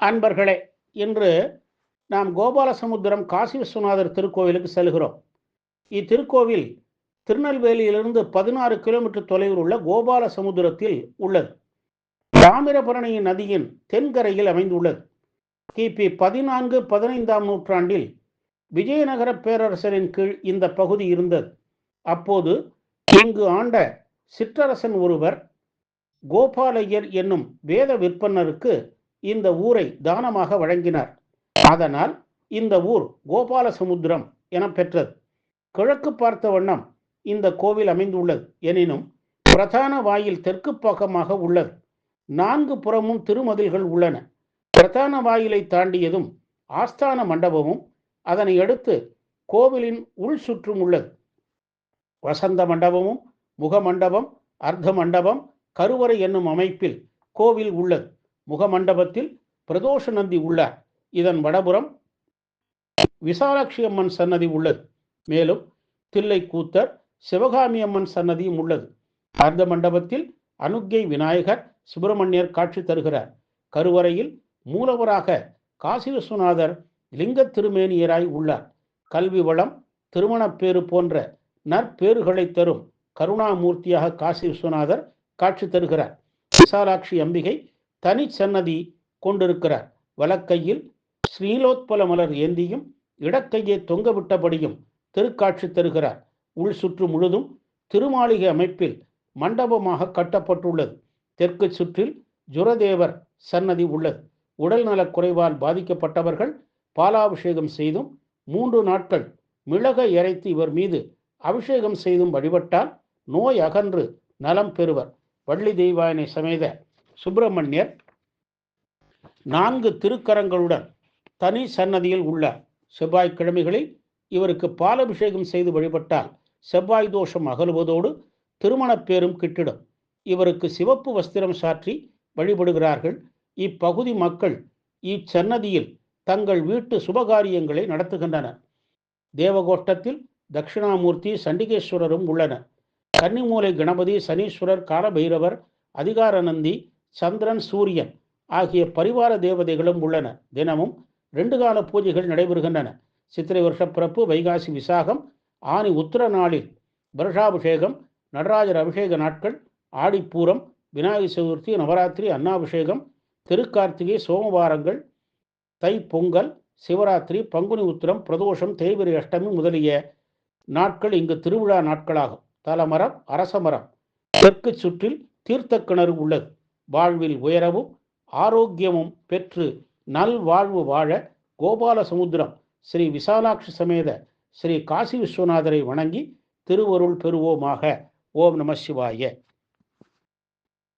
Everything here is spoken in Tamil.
அன்பர்களே, இன்று நாம் கோபாலசமுத்திரம் காசி விஸ்வநாதர் திருக்கோவிலுக்கு செல்கிறோம். இத்திருக்கோவில் திருநெல்வேலியிலிருந்து 16 கிலோமீட்டர் தொலைவில் உள்ள கோபாலசமுத்திரத்தில் உள்ளது. தாமிரபரணி நதியின் தென்கரையில் அமைந்துள்ளது. கிபி 14-15ஆம் நூற்றாண்டில் விஜயநகர பேரரசரின் கீழ் இந்த பகுதி இருந்தது. அப்போது இங்கு ஆண்ட சிற்றரசன் ஒருவர் கோபாலையர் என்னும் வேத விற்பனருக்கு இந்த ஊரை தானமாக வழங்கினார். அதனால் இந்த ஊர் கோபாலசமுத்திரம் என பெற்றது. கிழக்கு பார்த்த வண்ணம் இந்த கோவில் அமைந்துள்ளது. எனினும் பிரதான வாயில் தெற்கு பக்கமாக உள்ளது. 4 புறமும் திருமதில்கள் உள்ளன. பிரதான வாயிலை தாண்டியதும் ஆஸ்தான மண்டபமும் அதனை அடுத்து கோவிலின் உள் சுற்றும் உள்ளது. வசந்த மண்டபமும் முகமண்டபம், அர்த்த மண்டபம், கருவறை என்னும் அமைப்பில் கோவில் உள்ளது. முகமண்டபத்தில் பிரதோஷ நந்தி உள்ளார். இதன் வடபுறம் விசாலாட்சி அம்மன் சன்னதி உள்ளது. மேலும் தில்லைக்கூத்தர், சிவகாமி அம்மன் சன்னதியும் உள்ளது. அர்த்த மண்டபத்தில் அனுக்கை விநாயகர், சுப்பிரமணியர் காட்சி தருகிறார். கருவறையில் மூலவராக காசி விஸ்வநாதர் லிங்க திருமேனியராய் உள்ளார். கல்வி வளம், திருமணப்பேறு போன்ற நற்பேறுகளை தரும் கருணாமூர்த்தியாக காசி விஸ்வநாதர் காட்சி தருகிறார். விசாலாட்சி அம்பிகை தனி சன்னதி கொண்டிருக்கிறார். வலக்கையில் ஸ்ரீலோத்பல மலர் ஏந்தியும் இடக்கையை தொங்கவிட்டபடியும் திருக்காட்சி தருகிறார். உள் சுற்று முழுதும் திருமாளிகை அமைப்பில் மண்டபமாக கட்டப்பட்டுள்ளது. தெற்கு சுற்றில் ஜுரதேவர் சன்னதி உள்ளது. உடல் நலக் குறைவால் பாதிக்கப்பட்டவர்கள் பாலாபிஷேகம் செய்தும் 3 நாட்கள் மிளகை இறைத்து இவர் மீது அபிஷேகம் செய்தும் வழிபட்டால் நோய் அகன்று நலம் பெறுவர். வள்ளி தெய்வானை சமேத சுப்பிரமணியர் 4 திருக்கரங்களுடன் தனி சன்னதியில் உள்ளார். செவ்வாய்க்கிழமைகளில் இவருக்கு பாலபிஷேகம் செய்து வழிபட்டால் செவ்வாய் தோஷம் அகலுவதோடு திருமணப்பேரும் கிட்டிடும். இவருக்கு சிவப்பு வஸ்திரம் சாற்றி வழிபடுகிறார்கள். இப்பகுதி மக்கள் இச்சன்னதியில் தங்கள் வீட்டு சுபகாரியங்களை நடத்துகின்றனர். தேவகோஷ்டத்தில் தட்சிணாமூர்த்தி, சண்டிகேஸ்வரரும் உள்ளனர். கன்னிமூலை கணபதி, சனீஸ்வரர், காலபைரவர், அதிகாரநந்தி, சந்திரன், சூரியன் ஆகிய பரிவார தேவதைகளும் உள்ளனர். தினமும் 2 கால பூஜைகள் நடைபெறுகின்றன. சித்திரை வருஷப்பிறப்பு, வைகாசி விசாகம், ஆனி உத்திர நாளில் வருஷாபிஷேகம், நடராஜர் அபிஷேக நாட்கள், ஆடிப்பூரம், விநாயகர் சதுர்த்தி, நவராத்திரி, அன்னாபிஷேகம், திருக்கார்த்திகை, சோமவாரங்கள், தை பொங்கல், சிவராத்திரி, பங்குனி உத்திரம், பிரதோஷம், தேய்பிரை அஷ்டமி முதலிய நாட்கள் இங்கு திருவிழா நாட்களாகும். தலமரம், அரசமரம். தெற்கு சுற்றில் தீர்த்த கிணறு உள்ளது. வாழ்வில் உயரவும் ஆரோக்கியமும் பெற்று நல்வாழ்வு வாழ கோபாலசமுத்திரம் ஸ்ரீ விசாலாட்சி சமேத ஸ்ரீ காசி விஸ்வநாதரை வணங்கி திருவருள் பெறுவோமாக. ஓம் நம சிவாய.